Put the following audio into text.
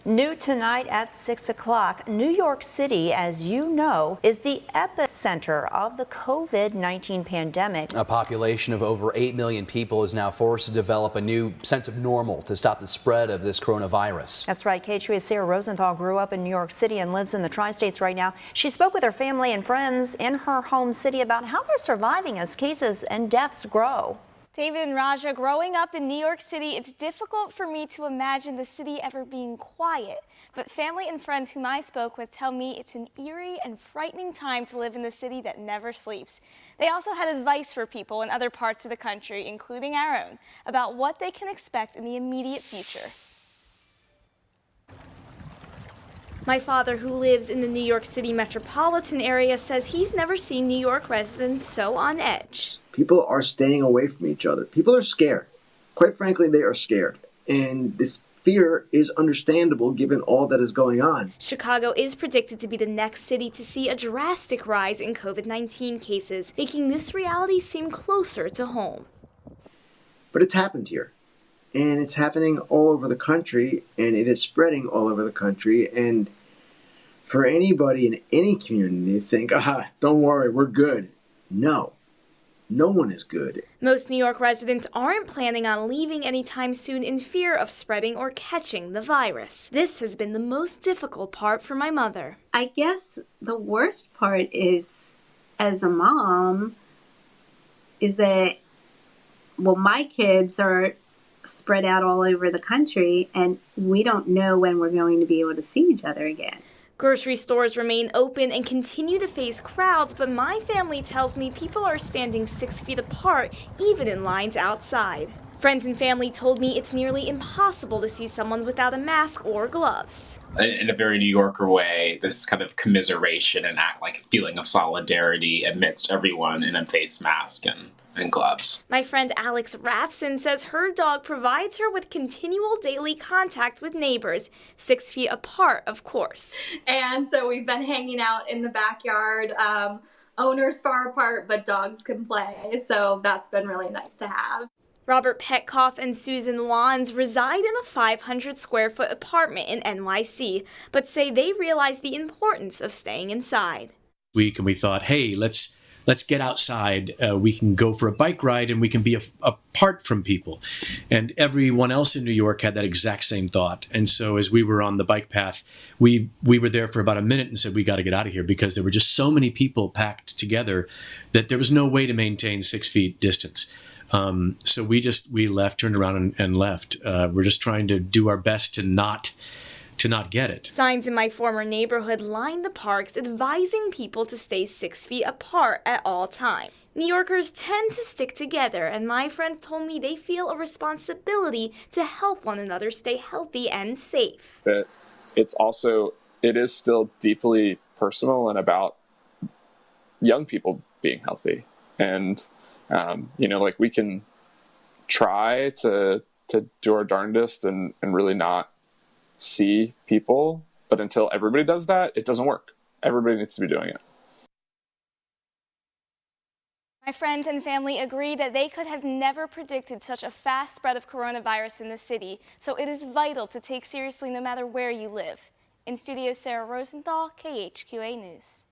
New tonight at 6 o'clock, New York City, as you know, is the epicenter of the COVID-19 pandemic. A population of over 8 million people is now forced to develop a new sense of normal to stop the spread of this coronavirus. That's right. KHQA's Sarah Rosenthal grew up in New York City and lives in the tri-states right now. She spoke with her family and friends in her home city about how they're surviving as cases and deaths grow. David and Raja, growing up in New York City, it's difficult for me to imagine the city ever being quiet. But family and friends whom I spoke with tell me it's an eerie and frightening time to live in the city that never sleeps. They also had advice for people in other parts of the country, including our own, about what they can expect in the immediate future. My father, who lives in the New York City metropolitan area, says he's never seen New York residents so on edge. People are staying away from each other. People are scared. Quite frankly, they are scared. And this fear is understandable given all that is going on. Chicago is predicted to be the next city to see a drastic rise in COVID-19 cases, making this reality seem closer to home. But it's happened here. And it's happening all over the country, and it is spreading all over the country. And for anybody in any community to think, don't worry, we're good. No, no one is good. Most New York residents aren't planning on leaving anytime soon in fear of spreading or catching the virus. This has been the most difficult part for my mother. I guess the worst part is, as a mom, is that, well, my kids are spread out all over the country, and we don't know when we're going to be able to see each other again. Grocery stores remain open and continue to face crowds, but my family tells me people are standing 6 feet apart, even in lines outside. Friends and family told me it's nearly impossible to see someone without a mask or gloves. In a very New Yorker way, this kind of commiseration and feeling of solidarity amidst everyone in a face mask and gloves. My friend Alex Raffson says her dog provides her with continual daily contact with neighbors, 6 feet apart, of course. And so we've been hanging out in the backyard, owners far apart, but dogs can play. So that's been really nice to have. Robert Petkoff and Susan Wands reside in a 500 square foot apartment in NYC, but say they realize the importance of staying inside. We thought, hey, let's get outside. We can go for a bike ride and we can be apart from people. And everyone else in New York had that exact same thought. And so as we were on the bike path, we were there for about a minute and said, we got to get out of here because there were just so many people packed together that there was no way to maintain 6 feet distance. So we left, turned around and left. We're just trying to do our best to not get it. Signs in my former neighborhood line the parks advising people to stay 6 feet apart at all times. New Yorkers tend to stick together, and my friend told me they feel a responsibility to help one another stay healthy and safe. But it is still deeply personal and about young people being healthy. And, we can try to do our darndest and really not see people, but until everybody does that, it doesn't work. Everybody needs to be doing it. My friends and family agree that they could have never predicted such a fast spread of coronavirus in the city, so it is vital to take seriously no matter where you live. In studio, Sarah Rosenthal, KHQA News.